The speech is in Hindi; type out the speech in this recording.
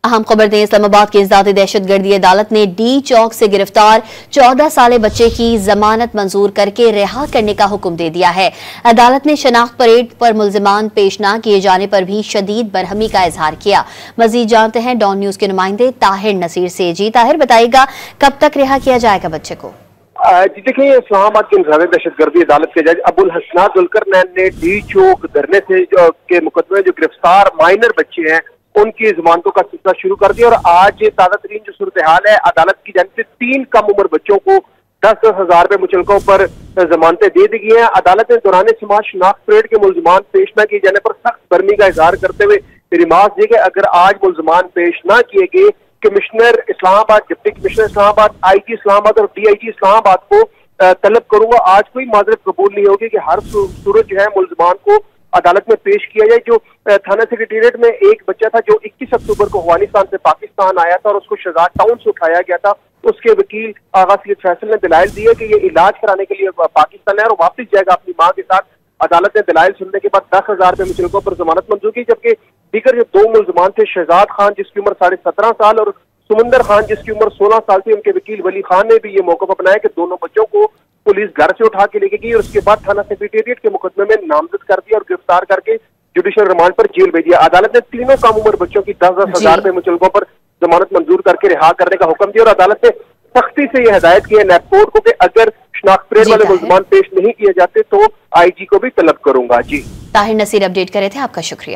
अहम खबर दें, इस्लामाबाद की इज़ाती दहशतगर्दी अदालत ने डी चौक से गिरफ्तार 14 साल बच्चे की जमानत मंजूर करके रिहा करने का हुक्म दे दिया है। अदालत ने शनाख्त परेड पर मुल्जिमान पेश न किए जाने पर भी शदीद बरहमी का इजहार किया। मजीद जानते हैं डॉन न्यूज के नुमाइंदे ताहिर नसीर से। जी ताहिर, बताइएगा कब तक रिहा किया जाएगा बच्चे को? जी देखिए, इस्लामाबाद की इंसानी दहशतगर्दी अदालत के जज अबुल हसनात जुल्करनैन ने डी चौक धरने से के मुकदमे जो गिरफ्तार माइनर बच्चे हैं उनकी जमानतों का सिलसिला शुरू कर दिया। और आज ताज़ा तरीन जो सूरत हाल है, अदालत की जानिब से 3 कम उम्र बच्चों को 10-10 हजार रुपए मुचलकों पर जमानतें दे दी गई हैं। अदालत ने दौरान समाज शनाख्त परेड के मुल्जिमान पेश न किए जाने पर सख्त बरहमी का इजहार करते हुए रिमार्क दिए कि अगर आज मुल्जिमान पेश न किए गए, commissioner Islamabad, deputy commissioner Islamabad, IG Islamabad और DIG इस्लामाबाद को तलब करूंगा। आज कोई माजरत कबूल नहीं होगी कि हर सूरत जो है मुल्जिमान को अदालत में पेश किया जाए। जो थाना सेक्रेटेरिएट में एक बच्चा था जो 21 अक्टूबर को अफगानिस्तान से पाकिस्तान आया था और उसको शहजाद टाउन से उठाया गया था, उसके वकील आगा सैयद फैसल ने दलाइल दिए कि ये इलाज कराने के लिए पाकिस्तान है और वापस जाएगा अपनी मां के साथ। अदालत ने दलाइल सुनने के बाद 10 हजार रुपए मुचलकों पर जमानत मंजूर की, जबकि दीगर जो 2 मुल्जिमान थे, शहजाद खान जिसकी उम्र 17.5 साल और सुमंदर खान जिसकी उम्र 16 साल थी, उनके वकील वली खान ने भी ये मौका अपनाया कि दोनों बच्चों को पुलिस घर से उठा के लेके गई और उसके बाद थाना सेक्रेटेरिएट के मुकदमे में नामजद कर दिया और गिरफ्तार करके जुडिशियल रिमांड पर जेल भेज दिया। अदालत ने तीनों कम उम्र बच्चों की 10-10 हजार रुपए मुचलकों पर जमानत मंजूर करके रिहा करने का हुक्म दिया और अदालत ने सख्ती से यह हिदायत की है नैब कोर्ट को कि अगर शनाख्त परेड वाले मुल्जिमान पेश नहीं किए जाते तो IG को भी तलब करूंगा। जी ताहिर नसीर अपडेट करे थे, आपका शुक्रिया।